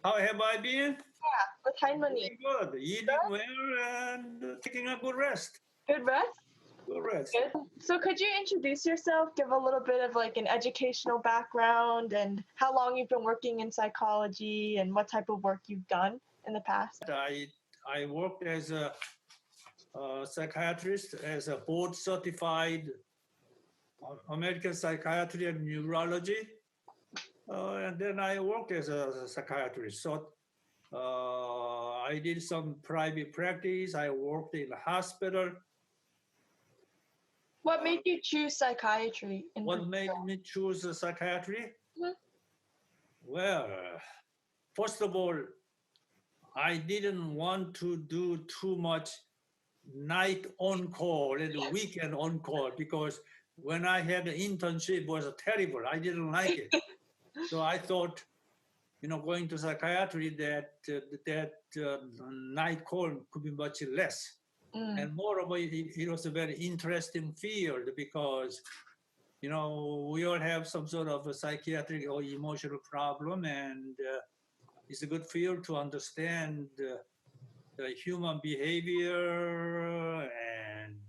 How have I been? Yeah, with harmony. Doing good, eating well, and taking a good rest. Good rest. Good rest. Good. So could you introduce yourself, give a little bit of like an educational background and how long you've been working in psychology and what type of work you've done in the past? I worked as a psychiatrist, as a board certified American psychiatry and neurology. And then I worked as a psychiatrist. So I did some private practice. I worked in a hospital. What made you choose psychiatry in What made particular? me choose psychiatry? Mhm. Well, first of all, I didn't want to do too much night on call and weekend on call because when I had the internship it was terrible. I didn't like it. So I thought, going to psychiatry that night call could be much less. Mm. And moreover, it was a very interesting field because, we all have some sort of a psychiatric or emotional problem, and it's a good field to understand the human behavior and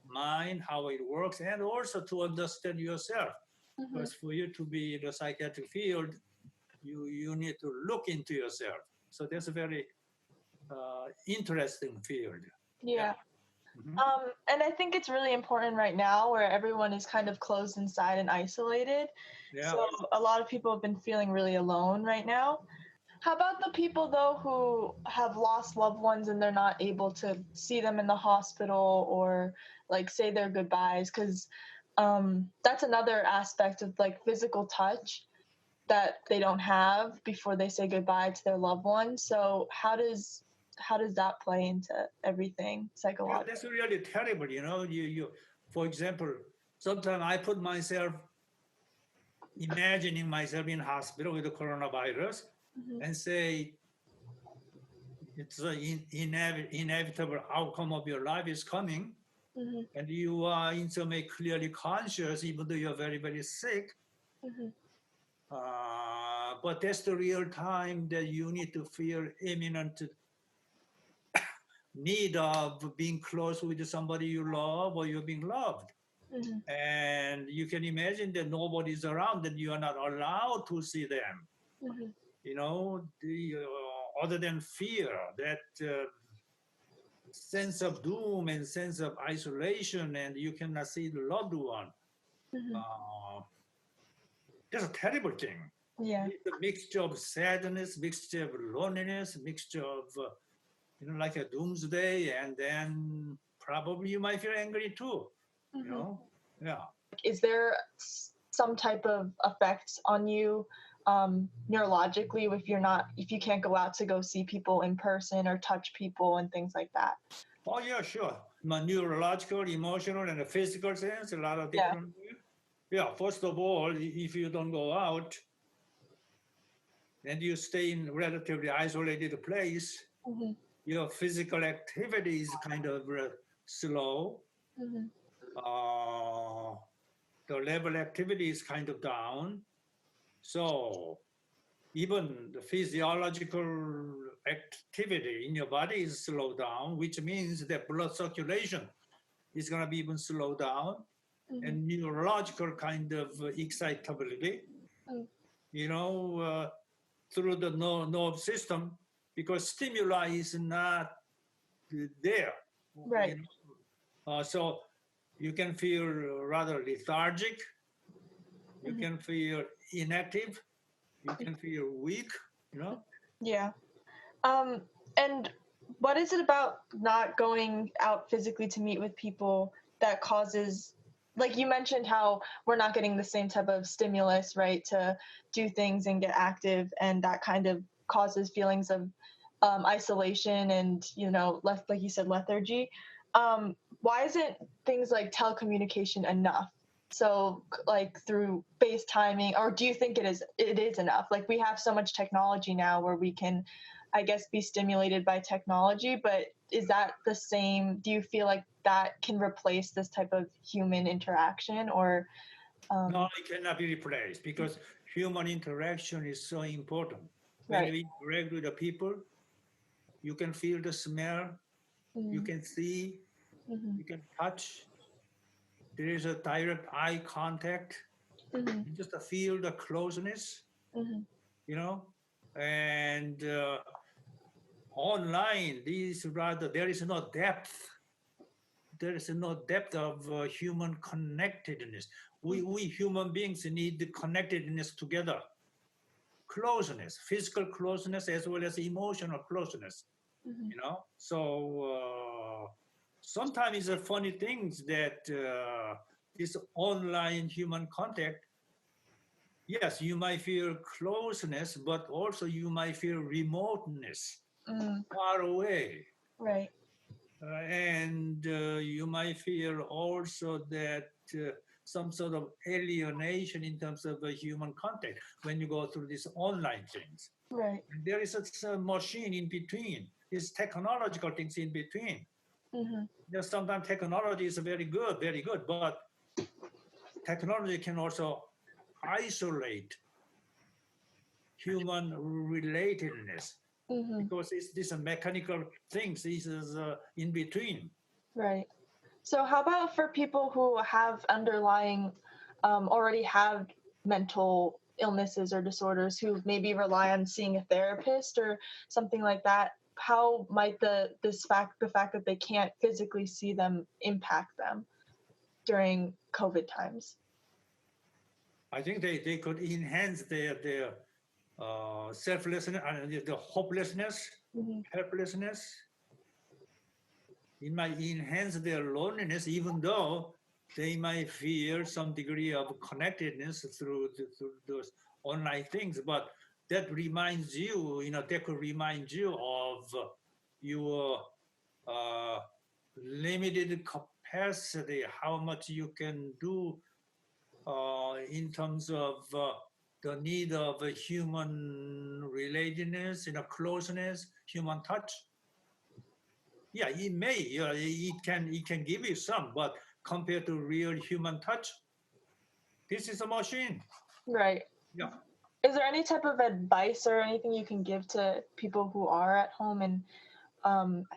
mind, how it works, and also to understand yourself. Mhm. Because for you to be in the psychiatric field, you need to look into yourself. So that's a very interesting field. Yeah. Mhm. And I think it's really important right now where everyone is kind of closed inside and isolated. Yeah. So a lot of people have been feeling really alone right now. How about the people though who have lost loved ones and they're not able to see them in the hospital or like say their goodbyes? Because that's another aspect of like physical touch that they don't have before they say goodbye to their loved one. So how does that play into everything psychologically? That's really terrible. For example, sometimes I put myself, imagining myself in hospital with the coronavirus, Mhm. and say it's an inevitable outcome of your life is coming, Mhm. and you are in some way clearly conscious, even though you're very, very sick. Mhm. But that's the real time that you need to feel imminent need of being close with somebody you love or you're being loved. Mhm. And you can imagine that nobody's around and you are not allowed to see them. Mhm. Other than fear, that sense of doom and sense of isolation, and you cannot see the loved one. Mhm. Uh, that's a terrible thing. Yeah. It's a mixture of sadness, mixture of loneliness, mixture of, like a doomsday, and then probably you might feel angry too, you Mhm. know? Yeah. Is there some type of effects on you neurologically if you can't go out to go see people in person or touch people and things like that? Oh, yeah, sure. My neurological, emotional, and a physical sense, a lot of Yeah. different. Yeah, first of all, if you don't go out and you stay in relatively isolated place, Mm-hmm. your physical activity is kind of slow. Mm-hmm. Uh, the level activity is kind of down. So even the physiological activity in your body is slowed down, which means that blood circulation is going to be even slowed down, Mm-hmm. and neurological kind of excitability, Mm. you know, uh, through the nerve system, because stimuli is not there. Right. So you can feel rather lethargic, you Mm-hmm. can feel inactive, you can feel weak, you know. Yeah. Um, and what is it about not going out physically to meet with people that causes, like you mentioned, how we're not getting the same type of stimulus, right, to do things and get active, and that kind of causes feelings of isolation and, like you said, lethargy. Why isn't things like telecommunication enough? So, like through FaceTiming, or do you think it is enough? Like we have so much technology now where we can, I guess, be stimulated by technology, but is that the same? Do you feel like that can replace this type of human interaction or? No, it cannot be replaced because human interaction is so important. When Right. you interact with the people, you can feel the smell, you Mm-hmm. can see, Mm-hmm. you can touch. There is a direct eye contact. Mm-hmm. You just feel the closeness, Mm-hmm. you know. And online, there is no depth. There is no depth of human connectedness. We human beings need the connectedness together, closeness, physical closeness as well as emotional closeness. Mm-hmm. So sometimes it's a funny things that this online human contact, yes, you might feel closeness, but also you might feel remoteness, Mm. far away. Right. And you might feel also that some sort of alienation in terms of human contact when you go through these online things. Right. And there is a machine in between, these technological things in between. Mm-hmm. Sometimes technology is very good, but technology can also isolate human relatedness Mm-hmm. because it's these mechanical things. This is in between. Right. So, how about for people who have underlying, already have mental illnesses or disorders who maybe rely on seeing a therapist or something like that? How might the fact that they can't physically see them impact them during COVID times? I think they could enhance their selflessness and the hopelessness, Mm-hmm. helplessness. It might enhance their loneliness, even though they might feel some degree of connectedness through those online things. But that reminds you, that could remind you of your uh, limited capacity, how much you can do in terms of the need of a human relatedness, closeness, human touch. Yeah, it can give you some, but compared to real human touch, this is a machine. Right. Yeah. Is there any type of advice or anything you can give to people who are at home and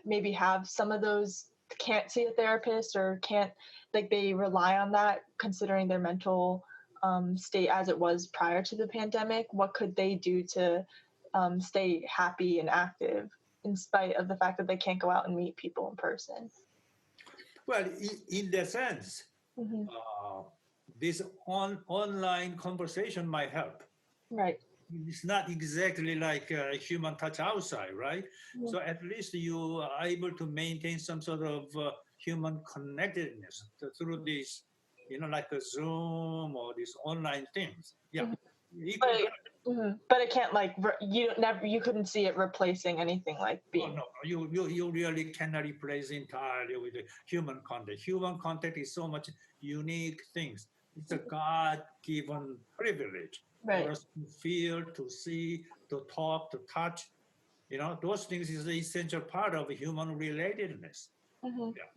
maybe have some of those can't see a therapist or can't, like, they rely on that considering their mental state as it was prior to the pandemic? What could they do to stay happy and active in spite of the fact that they can't go out and meet people in person? Well, in that sense, Hmm. uh, this online conversation might help. Right. It's not exactly like human touch outside, right? Mhm. So at least you are able to maintain some sort of human connectedness through these, like a Zoom or these online things. Yeah, Mhm. it But could help. but it can't, like, you couldn't see it replacing anything like Oh being. no, you really cannot replace entirely with the human contact. Human contact is so much unique things. It's a God-given privilege for Right. us to feel, to see, to talk, to touch. Those things is the essential part of human relatedness. Hmm. Yeah.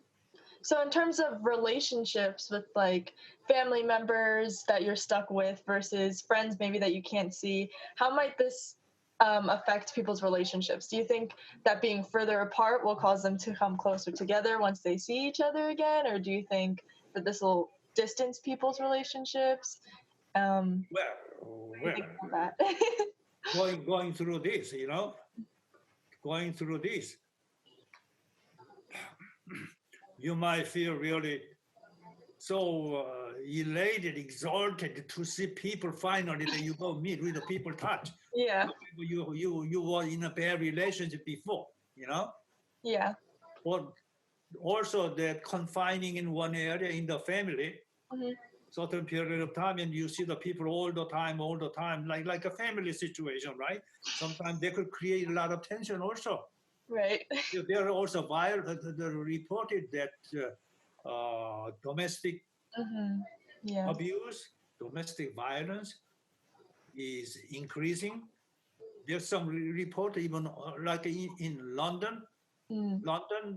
So, in terms of relationships with, like, family members that you're stuck with versus friends maybe that you can't see, how might this affect people's relationships? Do you think that being further apart will cause them to come closer together once they see each other again, or do you think that this will distance people's relationships? What do you Well, think about that? going through this, going through this, you might feel really so elated, exalted to see people finally that you go meet with the people touch. Yeah. You were in a bad relationship before, Yeah. or also that confining in one area in the family, Hmm. certain period of time, and you see the people all the time, like a family situation, right? Sometimes they could create a lot of tension also. Right. There are also reported that domestic Hmm. Yeah. abuse, domestic violence is increasing. There's some report even like in London, Mm.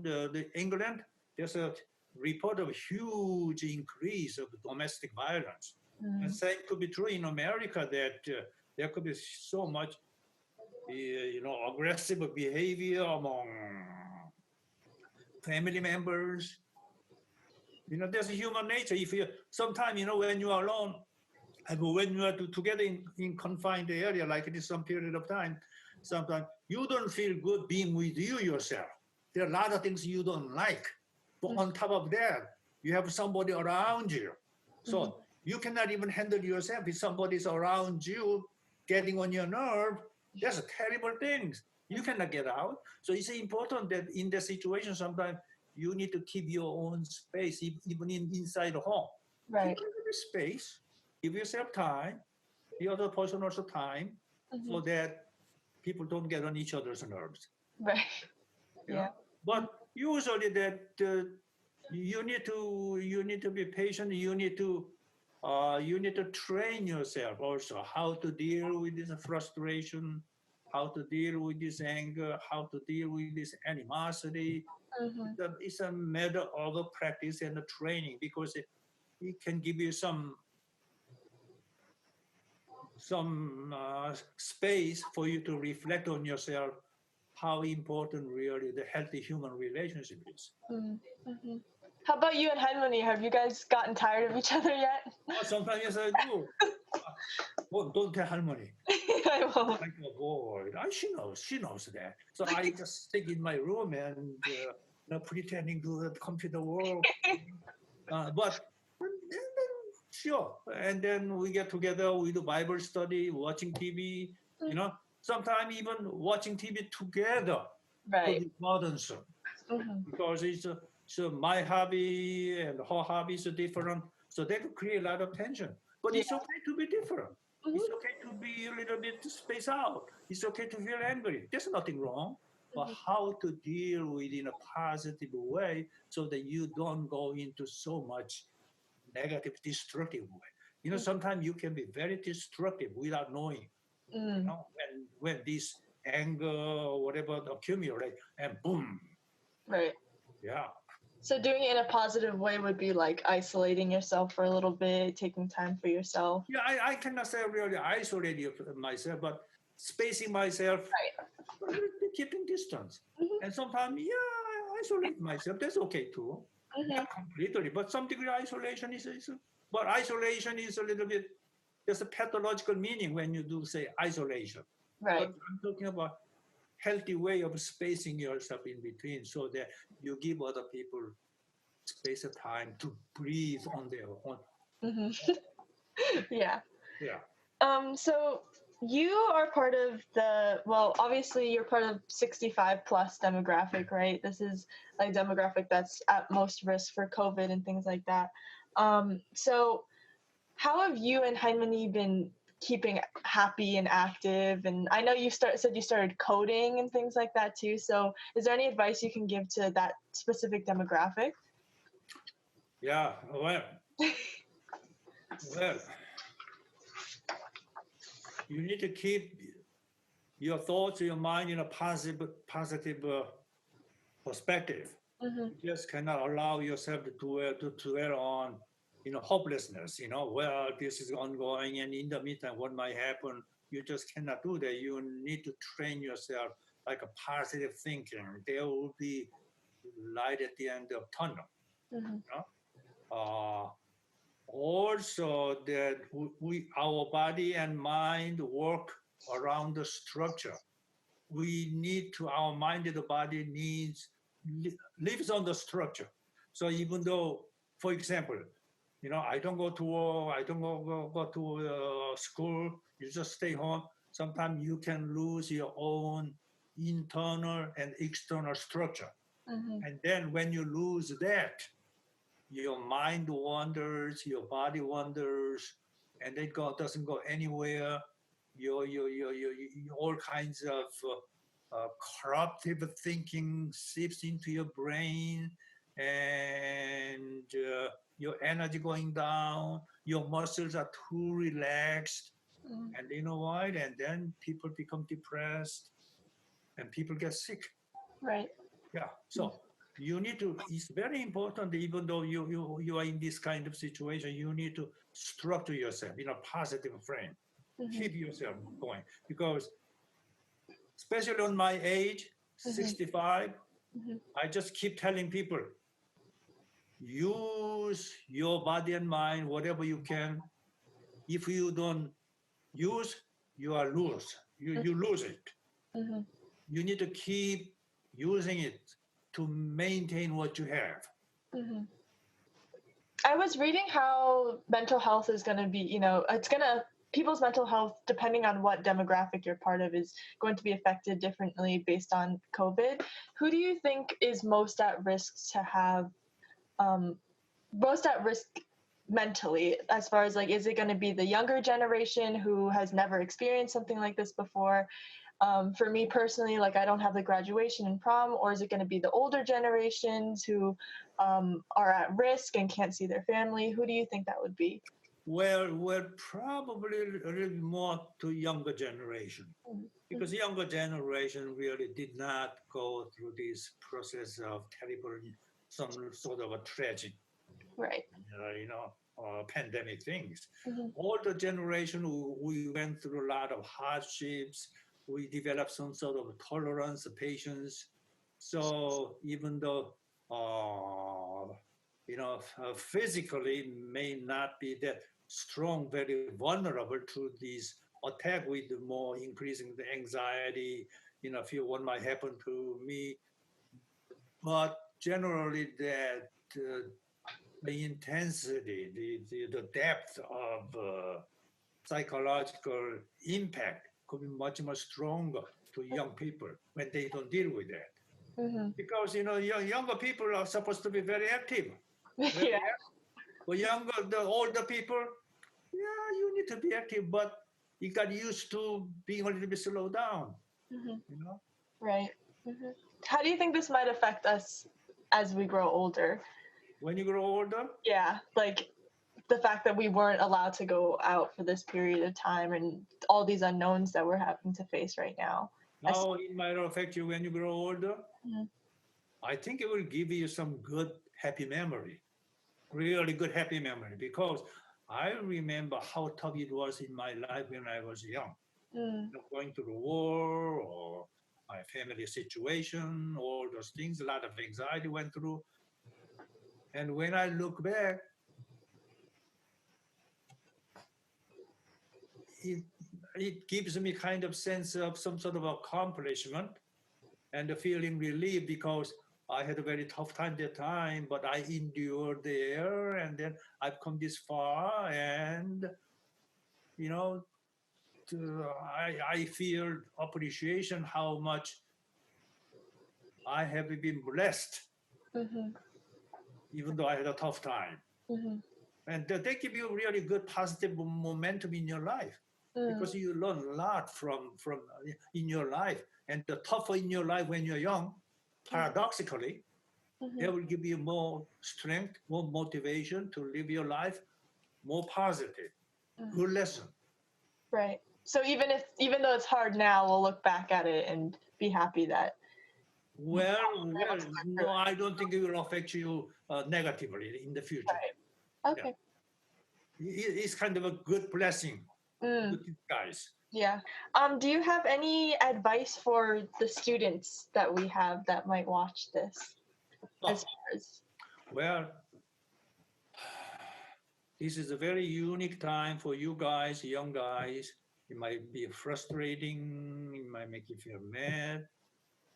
the England, there's a report of huge increase of domestic violence. And Mm. same could be true in America that there could be so much aggressive behavior among family members. There's a human nature. If you sometimes, when you are alone, and when you are together in confined area, like this some period of time, sometimes you don't feel good being with you yourself. There are a lot of things you don't like. But on top of that, you have somebody around you. So you cannot even handle yourself if somebody's around you getting on your nerve. That's a terrible thing. You cannot get out. So it's important that in the situation, sometimes you need to keep your own space, even inside the home. Right. Keep a little space, give yourself time, the other person also time, so that people don't get on each other's nerves. Right. you know? Yeah. But usually that you need to be patient. You need to train yourself also how to deal with this frustration, how to deal with this anger, how to deal with this animosity. It's a matter of practice and training, because it can give you some space for you to reflect on yourself, how important really the healthy human relationship is. How about you and Henry? Have you guys gotten tired of each other yet? Sometimes yes, I do. Don't tell Harmony. I won't. I go, boy, she knows that. So I just stick in my room and pretending to the computer world. But sure. And then we get together, we do Bible study, watching TV, sometimes even watching TV together could be burdensome, because so my hobby and her hobbies are different. So that could create a lot of tension. But it's okay to be different. It's okay to be a little bit spaced out. It's okay to feel angry. There's nothing wrong. But how to deal with in a positive way so that you don't go into so much negative, destructive way. Sometimes you can be very destructive without knowing. When this anger or whatever accumulate, and boom. Right. Yeah. So doing it in a positive way would be like isolating yourself for a little bit, taking time for yourself. Yeah, I cannot say really isolate myself, but spacing myself, keeping distance. And sometimes, I isolate myself. That's okay too. Not completely, but some degree isolation is but isolation is a little bit, there's a pathological meaning when you do say isolation. Right. But I'm talking about healthy way of spacing yourself in between, so that you give other people space of time to breathe on their own. Yeah. Yeah. So you are part of obviously you're part of 65 plus demographic, right? This is like demographic that's at most risk for COVID and things like that. So how have you and Haimani been keeping happy and active? And I know you said you started coding and things like that too. So is there any advice you can give to that specific demographic? Yeah, well, you need to keep your thoughts, your mind in a positive perspective. You just cannot allow yourself to dwell on, hopelessness. Well, this is ongoing, and in the meantime, what might happen? You just cannot do that. You need to train yourself like a positive thinking. There will be light at the end of tunnel. Also, that our body and mind work around the structure. Our mind and the body lives on the structure. So even though, for example, I don't go to work, I don't go to school, you just stay home. Sometimes you can lose your own internal and external structure. And then when you lose that, your mind wanders, your body wanders, and it doesn't go anywhere. Your all kinds of corruptive thinking seeps into your brain, and your energy going down. Your muscles are too relaxed, and you know what? And then people become depressed, and people get sick. Right. Yeah. So it's very important, even though you are in this kind of situation, you need to structure yourself in a positive frame. Keep yourself going, because especially on my age, 65, Mhm. I just keep telling people, use your body and mind, whatever you can. If you don't use, you are lose. You lose it. Mhm. You need to keep using it to maintain what you have. Mhm. I was reading how mental health is going to be, people's mental health, depending on what demographic you're part of, is going to be affected differently based on COVID. Who do you think is most at risk to have, most at risk mentally, as far as like, is it going to be the younger generation who has never experienced something like this before? For me personally, like I don't have the graduation and prom, or is it going to be the older generations who are at risk and can't see their family? Who do you think that would be? Well, probably a little more to younger generation, because younger generation really did not go through this process of terrible, some sort of a tragic, Right. pandemic things. Mhm. Older generation, we went through a lot of hardships. We developed some sort of tolerance, patience. So even though, physically may not be that strong, very vulnerable to these attack with more increasing the anxiety, feel what might happen to me. But generally that the intensity, the depth of psychological impact could be much, much stronger to young people when they don't deal with that. Mhm. Because, younger people are supposed to be very active. Very Yeah. active. But the older people, yeah, you need to be active, but you got used to being a little bit slowed down, Mhm. you know? Right. Mhm. How do you think this might affect us as we grow older? When you grow older, Yeah, like the fact that we weren't allowed to go out for this period of time and all these unknowns that we're having to face right now. As, how it might affect you when you grow older, Mhm. I think it will give you some good, happy memory, really good, happy memory, because I remember how tough it was in my life when I was young. Mm. Going through the war or my family situation, all those things, a lot of anxiety went through. And when I look back, it, it gives me kind of sense of some sort of accomplishment and a feeling relief because I had a very tough time that time, but I endured there and then I've come this far and, you know, I feel appreciation how much I have been blessed, Mhm. even though I had a tough time. Mhm. And they give you really good positive momentum in your life Mm. because you learn a lot from in your life. And the tougher in your life when you're young, paradoxically, they Mhm. will give you more strength, more motivation to live your life more positive. Mhm. Good lesson. Right. So even though it's hard now, we'll look back at it and be happy that we Well, were through no, I don't think it will affect you negatively in the future. it. Yeah, Okay. it's kind of a good blessing, Mm. good guys. Yeah. Do you have any advice for the students that we have that might watch this? As Oh, far as well, this is a very unique time for you guys, young guys. It might be frustrating, it might make you feel mad,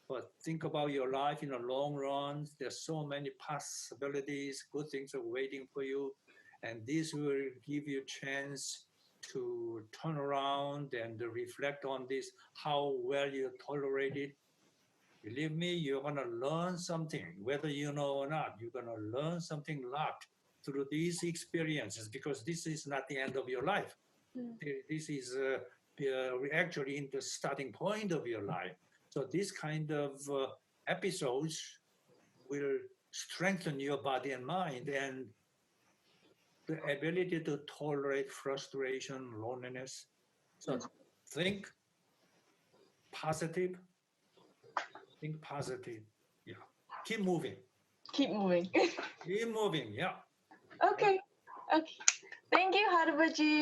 but think about your life in the long run. There's so many possibilities, good things are waiting for you, and this will give you a chance to turn around and reflect on this, how well you tolerate it. Believe me, you're gonna learn something, whether you know or not. You're gonna learn something a lot through these experiences because this is not the end of your life. Mm. This is actually in the starting point of your life. So this kind of episodes will strengthen your body and mind and the ability to tolerate frustration, loneliness. So Mm. think positive, think positive. Yeah. Keep moving. Keep moving. Keep moving. Yeah. Okay. Okay. Thank you, Harubaji.